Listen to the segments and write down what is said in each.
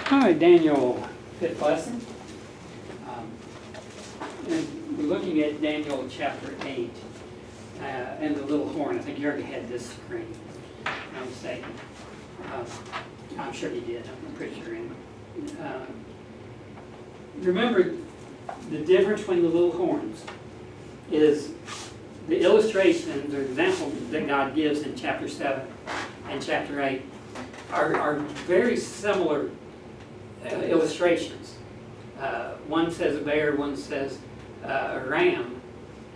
All right, Daniel, 5th lesson. And we're looking at Daniel chapter 8 and the little horn. I think you already had this screen. I'm mistaken. I'm sure you did. I'm pretty sure. Remember, the difference between the little horns is the illustrations or examples that God gives in chapter 7 and chapter 8 are very similar illustrations. One says a bear, one says a ram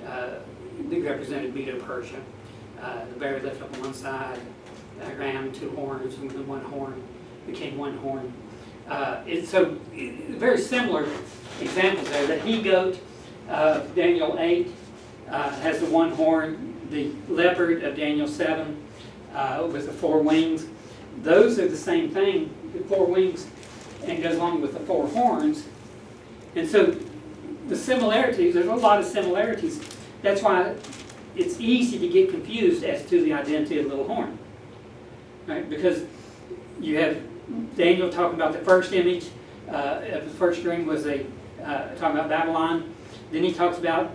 that represented Medo-Persia. The bear lifted up on one side, a ram, 2 horns, and then 1 horn became 1 horn. So very similar examples there. The he-goat of Daniel 8 has the 1 horn. The leopard of Daniel 7 with the 4 wings. Those are the same thing, the 4 wings, and goes along with the 4 horns. And so the similarities, there's a lot of similarities. That's why it's easy to get confused as to the identity of the little horn. Right? Because you have Daniel talking about the first image of the first dream was talking about Babylon. Then he talks about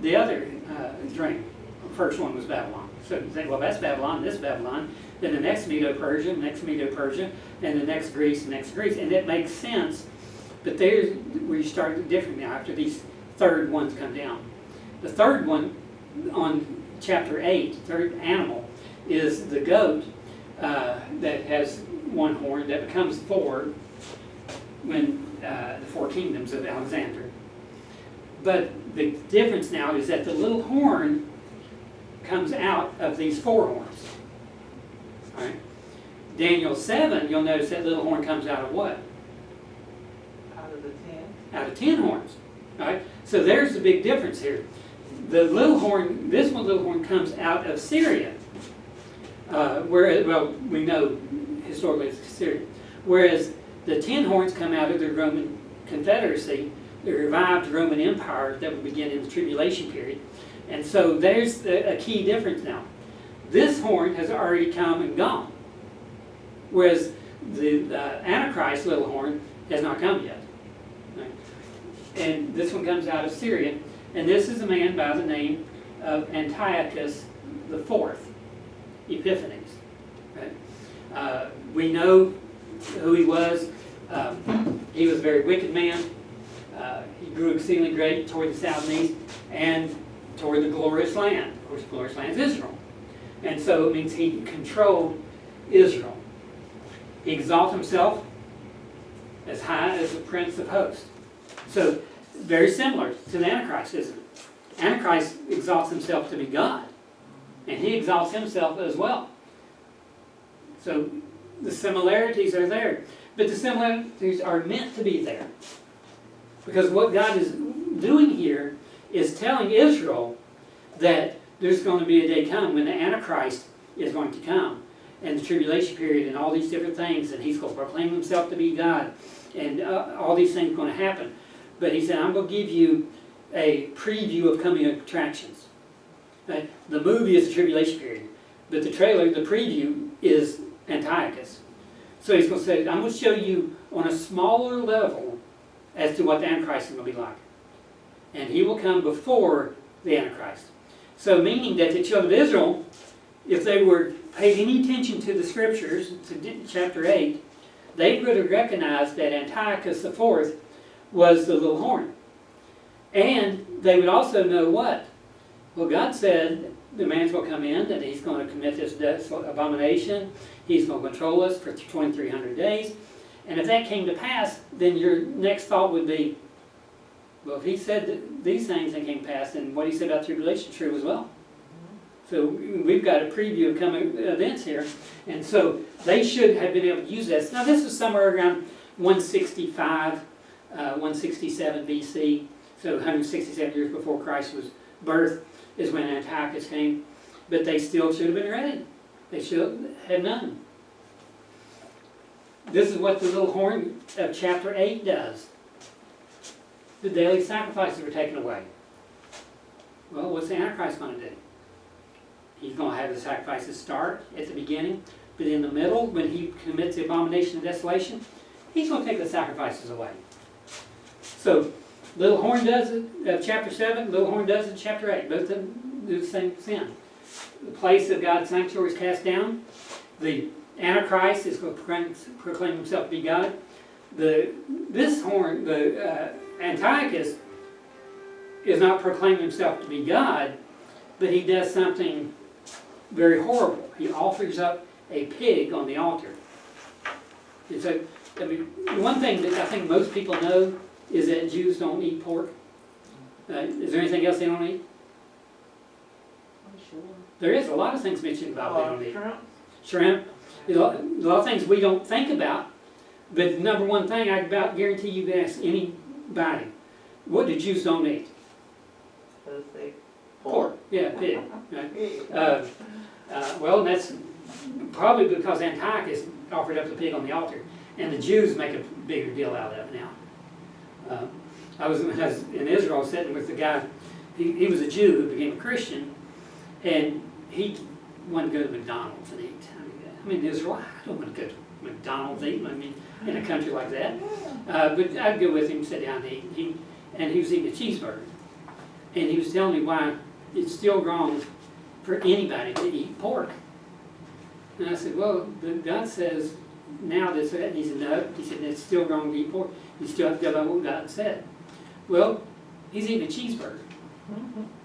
the other dream. The first one was Babylon. So you think, well, that's Babylon, this Babylon. Then the next Medo-Persia, next Medo-Persia, and the next Greece, next Greece. And it makes sense. But there's where you start different now after these third ones come down. The third one on chapter 8, third animal, is the goat that has 1 horn that becomes 4 when the 4 kingdoms of Alexander. But the difference now is that the little horn comes out of these 4 horns. All right. Daniel 7, you'll notice that little horn comes out of what? Out of the 10. Out of 10 horns. All right. So there's the big difference here. The little horn, this one little horn comes out of Syria. Whereas, well, we know historically it's Syria. Whereas the 10 horns come out of the Roman Confederacy, the revived Roman Empire that would begin in the tribulation period. And so there's a key difference now. This horn has already come and gone, whereas the Antichrist little horn has not come yet. Right? And this one comes out of Syria, and this is a man by the name of Antiochus IV Epiphanes. Right? We know who he was. He was a very wicked man. He grew exceedingly great toward the south and east and toward the glorious land. Of course, the glorious land is Israel. And so it means he controlled Israel. He exalted himself as high as the Prince of Hosts. So, very similar to the Antichrist, isn't it? Antichrist exalts himself to be God. And he exalts himself as well. So, the similarities are there. But the similarities are meant to be there. Because what God is doing here is telling Israel that there's going to be a day come when the Antichrist is going to come, and the tribulation period and all these different things, and he's going to proclaim himself to be God, and all these things are going to happen. But he said, I'm going to give you a preview of coming attractions. Right? The movie is the tribulation period, but the trailer, the preview, is Antiochus. So he's going to say, I'm going to show you on a smaller level as to what the Antichrist is going to be like. And he will come before the Antichrist. So meaning that the children of Israel, if they were paid any attention to the scriptures, to chapter 8, they would have recognized that Antiochus IV was the little horn. And they would also know what? Well, God said the man's going to come in, that he's going to commit this abomination. He's going to control us for 2,300 days. And if that came to pass, then your next thought would be, well, if he said that these things that came past, then what he said about tribulation is true as well. So we've got a preview of coming events here. And so they should have been able to use this. Now this was somewhere around 165, 167 BC. So 167 years before Christ was birthed is when Antiochus came. But they still should have been ready. They should have known. This is what the little horn of chapter 8 does. The daily sacrifices were taken away. Well, what's the Antichrist going to do? He's going to have the sacrifices start at the beginning, but in the middle, when he commits the abomination of desolation, he's going to take the sacrifices away. So, little horn does it, chapter 7, little horn does it, chapter 8. Both of them do the same sin. The place of God's sanctuary is cast down. The Antichrist is going to proclaim himself to be God. This horn, the Antiochus, is not proclaiming himself to be God, but he does something very horrible. He offers up a pig on the altar. It's the one thing that I think most people know is that Jews don't eat pork. Is there anything else they don't eat? I'm sure. There is a lot of things mentioned about they don't eat. Shrimp? Shrimp. A lot of things we don't think about. But the number one thing I about guarantee you can ask anybody, what do Jews don't eat? Pussy. Pork. Yeah, pig. Right? Well, that's probably because Antiochus offered up the pig on the altar, and the Jews make a bigger deal out of it now. I was in Israel sitting with the guy. He was a Jew who became a Christian, and he wanted to go to McDonald's and eat. I mean, Israel, I don't want to go to McDonald's eating. I mean, in a country like that. But I'd go with him, sit down and eat. And he was eating a cheeseburger. And he was telling me why it's still wrong for anybody to eat pork. And I said, well, God says now this, and he said, no. He said, it's still wrong to eat pork. You still have to go by what God said. Well, he's eating a cheeseburger.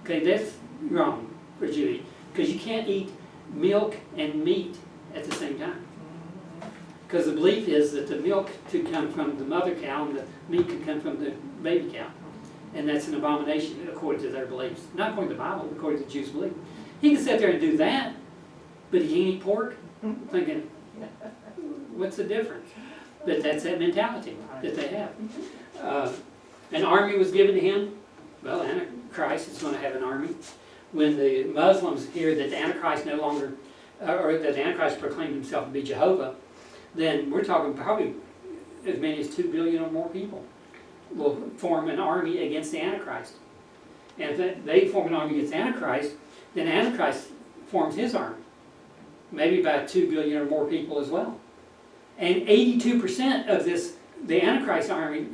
Okay, that's wrong for a Jew to eat. Because you can't eat milk and meat at the same time. Because the belief is that the milk could come from the mother cow and the meat could come from the baby cow. And that's an abomination according to their beliefs. Not according to the Bible, but according to the Jews' belief. He can sit there and do that, but he can't eat pork? Thinking, what's the difference? But that's that mentality that they have. An army was given to him. Well, Antichrist is going to have an army. When the Muslims hear that the Antichrist no longer, or that the Antichrist proclaimed himself to be Jehovah, then we're talking probably as many as 2 billion or more people will form an army against the Antichrist. And if they form an army against Antichrist, then Antichrist forms his army. Maybe about 2 billion or more people as well. And 82% of the Antichrist army,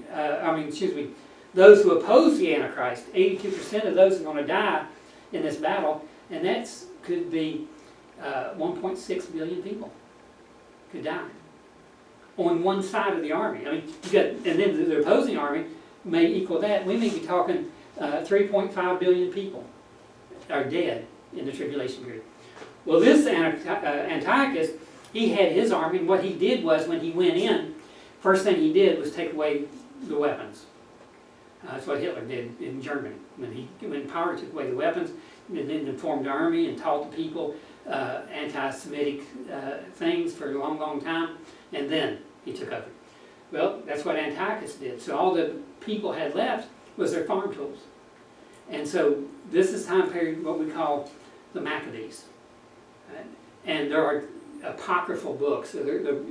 those who oppose the Antichrist, 82% of those are going to die in this battle, and that could be 1.6 billion people could die on one side of the army. I mean, you got, and then the opposing army may equal that. We may be talking 3.5 billion people are dead in the tribulation period. Well, this Antiochus, he had his army, and what he did was when he went in, first thing he did was take away the weapons. That's what Hitler did in Germany. When power took away the weapons, and then formed an army and taught the people anti-Semitic things for a long, long time, and then he took over. Well, that's what Antiochus did. So all the people had left was their farm tools. And so this is time period what we call the Maccabees. And there are apocryphal books. So the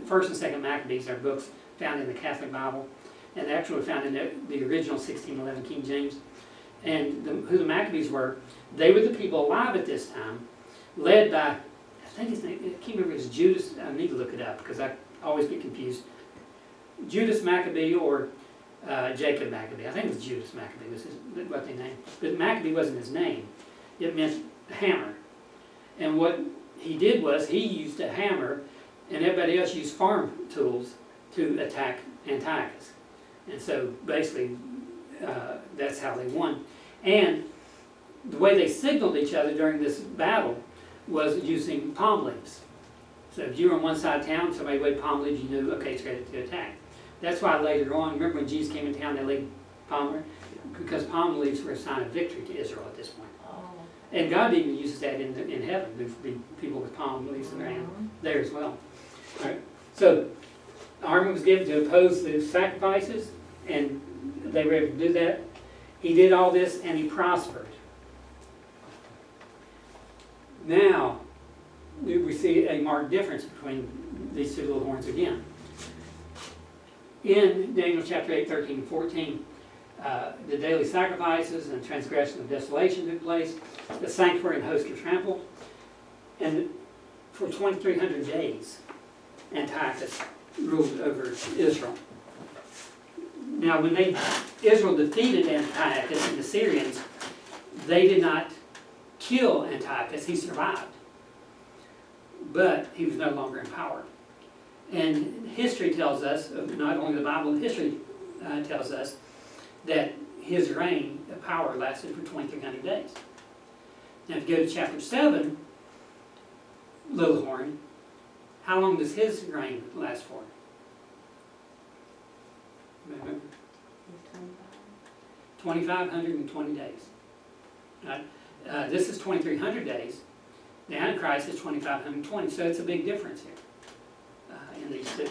first and second Maccabees are books found in the Catholic Bible, and actually found in the original 1611 King James. And who the Maccabees were, they were the people alive at this time, led by, I think his name, I can't remember, it was Judas. I need to look it up because I always get confused. Judas Maccabee or Jacob Maccabee. I think it was Judas Maccabee was what they named. But Maccabee wasn't his name. It meant hammer. And what he did was he used a hammer, and everybody else used farm tools to attack Antiochus. And so basically that's how they won. And the way they signaled each other during this battle was using palm leaves. So if you were on one side of town, somebody waved palm leaves, you knew, okay, it's ready to attack. That's why later on, remember when Jesus came into town, they laid palm leaves? Because palm leaves were a sign of victory to Israel at this point. And God even uses that in heaven. There'll be people with palm leaves in their hand there as well. All right. So the army was given to oppose the sacrifices, and they were able to do that. He did all this, and he prospered. Now, we see a marked difference between these two little horns again. In Daniel chapter 8, 13, and 14, the daily sacrifices and transgression of desolation took place. The sanctuary and host were trampled. And for 2,300 days, Antiochus ruled over Israel. Now, when Israel defeated Antiochus and the Syrians, they did not kill Antiochus. He survived, but he was no longer in power. And history tells us, not only the Bible, history tells us that his reign of power lasted for 2,300 days. Now, if you go to chapter 7, Little Horn, how long does his reign last for? Remember? 2,520 days. Right? This is 2,300 days. The Antichrist is 2,520, so it's a big difference here in these two.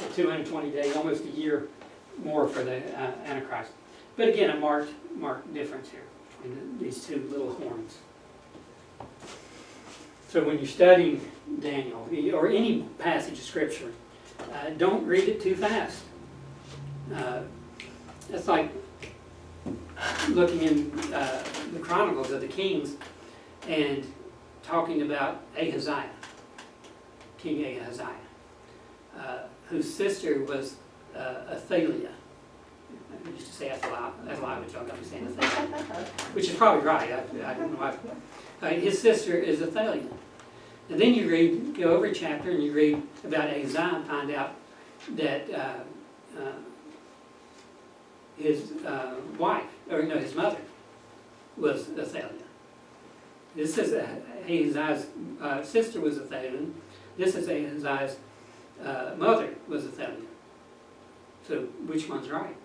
So 220 days, almost a year more for the Antichrist. But again, a marked difference here between these two little horns. So when you're studying Daniel, or any passage of Scripture, don't read it too fast. It's like looking in the Chronicles of the Kings and talking about Ahaziah, King Ahaziah, whose sister was Athaliah. I used to say Athaliah, but y'all got me saying Athaliah, which is probably right. I don't know why. His sister is Athaliah. And then you go over a chapter and you read about Ahaziah and find out that his wife, or no, his mother was Athaliah. This is Ahaziah's sister was Athaliah. This is Ahaziah's mother was Athaliah. So which one's right?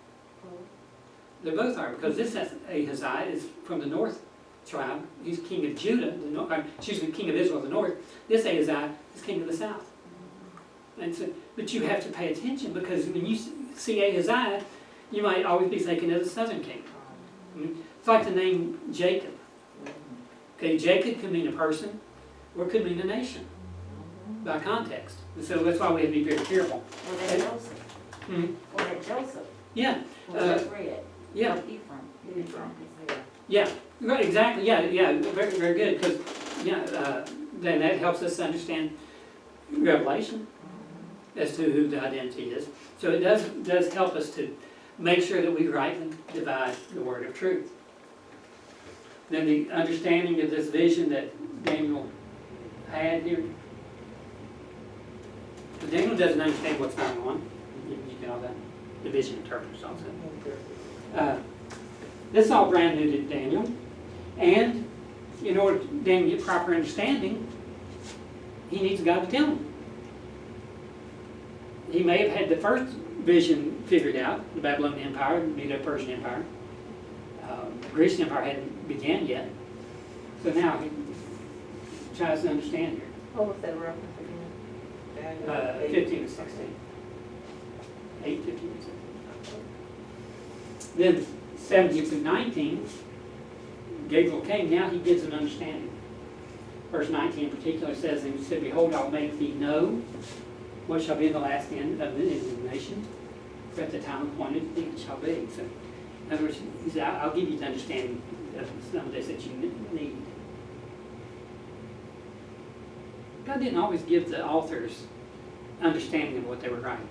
They both are, because this Ahaziah is from the north tribe. He's king of Judah, king of Israel, the north. This Ahaziah is king of the south. And so, but you have to pay attention, because when you see Ahaziah, you might always be thinking of the southern king. It's like the name Jacob. Okay, Jacob could mean a person, or it could mean a nation, by context. And so that's why we have to be very careful. Or that Joseph. Or that Joseph. Yeah. Or that Fred. Yeah. Or Ephraim. Ephraim is there. Yeah, right, exactly. Yeah, very, very good. Because then that helps us understand Revelation as to who the identity is. So it does help us to make sure that we rightly divide the word of truth. Then the understanding of this vision that Daniel had here. But Daniel doesn't understand what's going on. You get all that. The vision interpreters also. This is all brand new to Daniel. And in order for Daniel to get proper understanding, he needs God to tell him. He may have had the first vision figured out, the Babylonian Empire, the Persian Empire. The Grecian Empire hadn't began yet. So now he tries to understand here. What was that reference again? 15 and 16. 8, 15 and 16. Then 17 through 19, Gabriel came, now he gives an understanding. Verse 19 in particular says, and he said, behold, I'll make thee know what shall be in the last end of the nation, for at the time appointed it shall be. So, in other words, he said, I'll give you the understanding of some of this that you need. God didn't always give the authors understanding of what they were writing.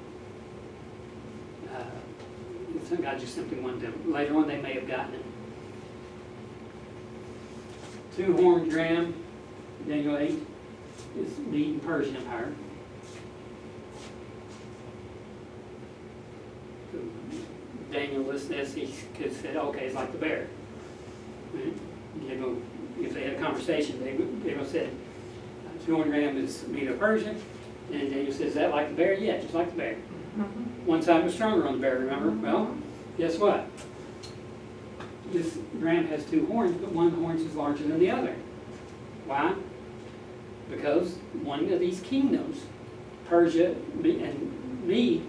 God just simply wanted them. Later on, they may have gotten it. Two-horned ram, Daniel 8, is the Persian Empire. So Daniel listened to this, he could have said, okay, it's like the bear. Gabriel, if they had a conversation, Gabriel said, two-horned ram is Medo-Persian. And Daniel says, is that like the bear? Yeah, just like the bear. One side was stronger on the bear, remember? Well, guess what? This ram has two horns, but one horn is larger than the other. Why? Because one of these kingdoms, Persia and Mede,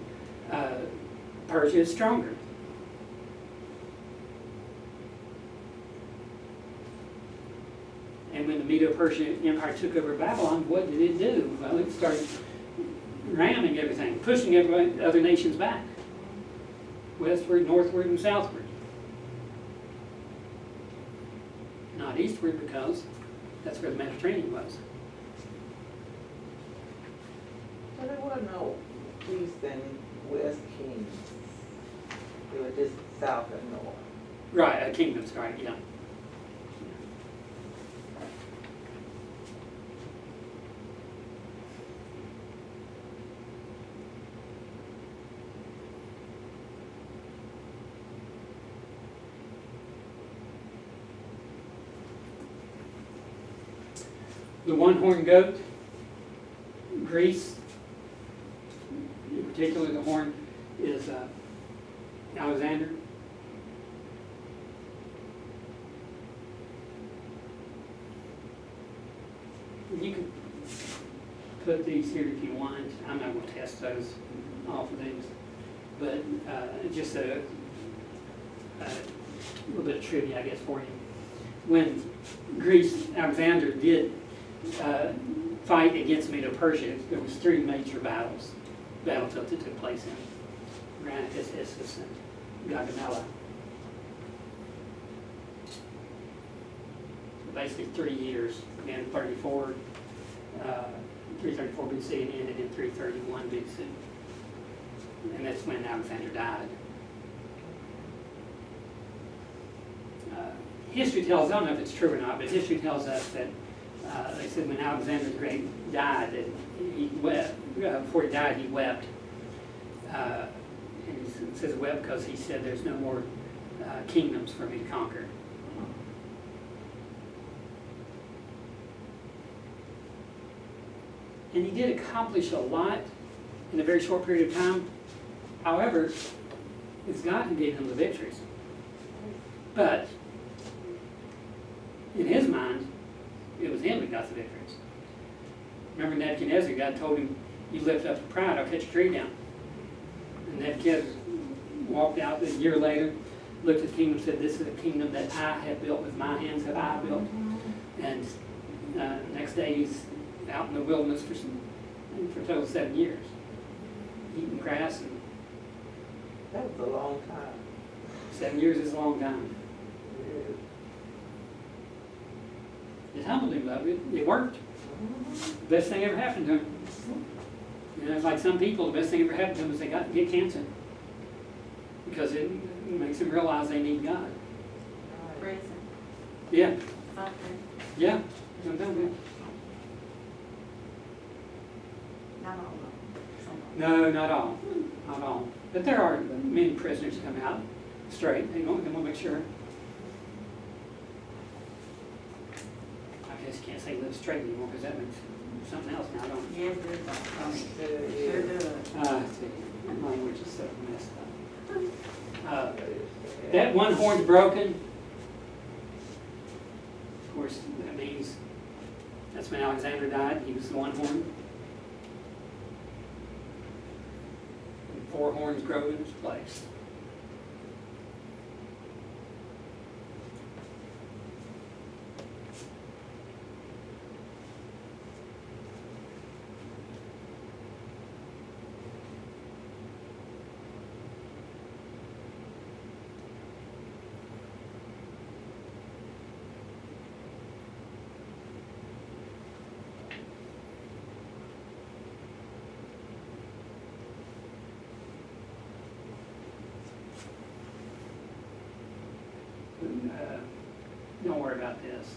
Persia is stronger. And when the Medo-Persian Empire took over Babylon, what did it do? Well, it started ramming everything, pushing other nations back, westward, northward, and southward. Not eastward, because that's where the Mediterranean was. So were no east and west kings. They were just south and north. Right, kingdoms, right, yeah. The one-horned goat, Greece, in particular the horn, is Alexander. You can put these here if you want. I'm not going to test those off of these, but just a little bit of trivia, I guess, for you. When Greece, Alexander did fight against Medo-Persia, there was 3 major battlefields that took place in Granicus, Issus, and Gaugamela. Basically 3 years, began in 334 BC and ended in 331 BC. And that's when Alexander died. History tells, I don't know if it's true or not, but history tells us that they said when Alexander the Great died, that he wept. Before he died, he wept. And he says wept because he said there's no more kingdoms for me to conquer. And he did accomplish a lot in a very short period of time. However, it's God who gave him the victories. But in his mind, it was him who got the victories. Remember Nebuchadnezzar, God told him, you lift up the pride, I'll cut your tree down. And Nebuchadnezzar walked out a year later, looked at the kingdom and said, this is a kingdom that I have built, with my hands have I built. And next day he's out in the wilderness for a total of 7 years, eating grass. And That was a long time. 7 years is a long time. It humbled him, though. It worked. The best thing ever happened to him. You know, it's like some people, the best thing ever happened to them is they get cancer. Because it makes them realize they need God. Prison, Yeah, suffering, yeah. Sometimes, yeah. not all of them. Some of them. No, not all. Not all. But there are many prisoners who come out straight. They want to make sure. I guess you can't say live straight anymore because that means something else now, don't it? Yes, it does. Yeah. Sure does. Language is so messed up. That one horn's broken. Of course, that means that's when Alexander died. He was the one horn. And 4 horns grow in its place. Don't worry about this.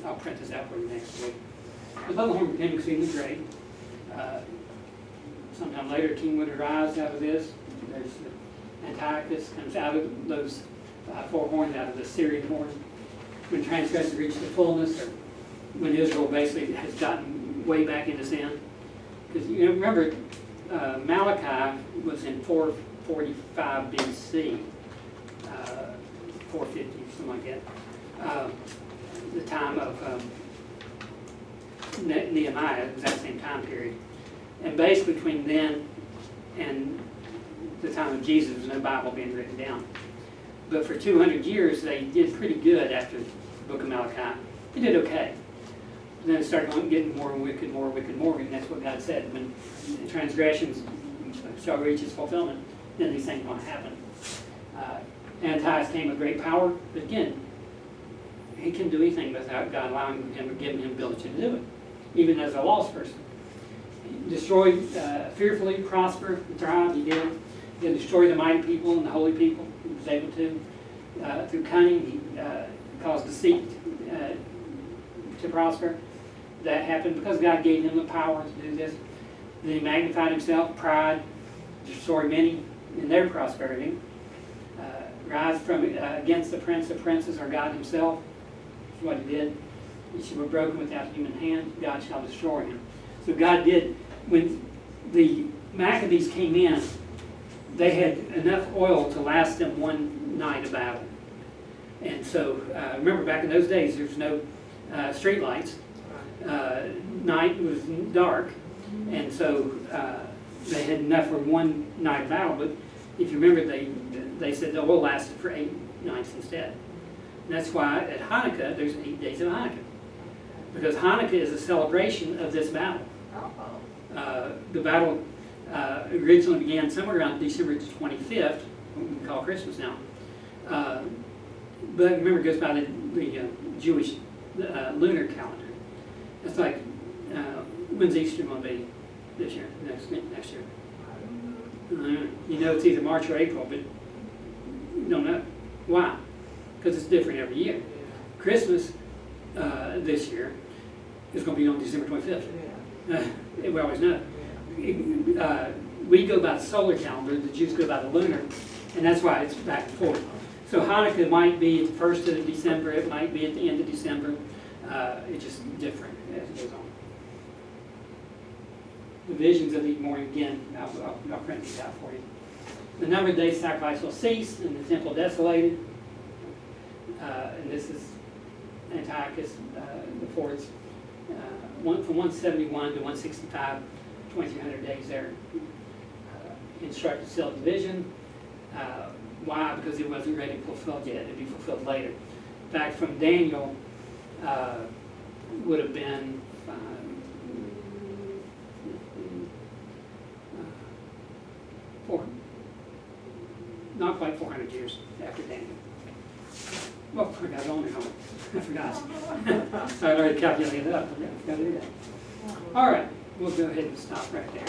I'll print this out for you next week. The little horn became exceedingly great. Sometime later, a king would arise out of this. There's Antiochus comes out of those 4 horns, out of the Syrian horn. When transgression reached the fullness, or when Israel basically has gotten way back into sin. Because you know, remember, Malachi was in 445 BC. 450, something like that. The time of Nehemiah, it was that same time period. And basically between then and the time of Jesus, there was no Bible being written down. But for 200 years, they did pretty good after the book of Malachi. They did okay. And then it started getting more wicked, and that's what God said. When the transgressions shall reach its fulfillment, then these things won't happen. Antiochus came with great power, but again, he couldn't do anything without God allowing him or giving him ability to do it, even as a lost person. destroy, fearfully prosper, thrive. He did. He destroyed the mighty people and the holy people. He was able to. Through cunning, he caused deceit to prosper. That happened because God gave him the power to do this. Then he magnified himself, pride, destroyed many in their prosperity. Rise from against the prince of princes, or God himself. That's what he did. He should be broken without human hand. God shall destroy him. So God did. When the Maccabees came in, they had enough oil to last them one night of battle. And so, remember back in those days, there was no street lights. Night was dark. And so they had enough for one night of battle. But if you remember, they said the oil lasted for 8 nights instead. And that's why at Hanukkah, there's 8 days of Hanukkah. Because Hanukkah is a celebration of this battle. The battle originally began somewhere around December 25th, what we call Christmas now. But remember, it goes by the Jewish lunar calendar. It's like, when's Easter going to be this year, next year? You know it's either March or April, but you don't know. Why? Because it's different every year. Christmas this year is going to be on December 25th. We always know. We go by the solar calendar, the Jews go by the lunar, and that's why it's back and forth. So Hanukkah might be at the 1st of December, it might be at the end of December. It's just different as it goes on. The visions of the morning, again, I'll print these out for you. The number of days sacrifice will cease, and the temple desolated. And this is Antiochus IV's from 171 to 165, 2,300 days there. Instructed self-division. Why? Because it wasn't ready to fulfill yet. It'd be fulfilled later. In fact, from Daniel would have been not quite 400 years after Daniel. Well, I got it on there. I forgot. So I'd already calculated it up. I forgot to do that. All right, we'll go ahead and stop right there.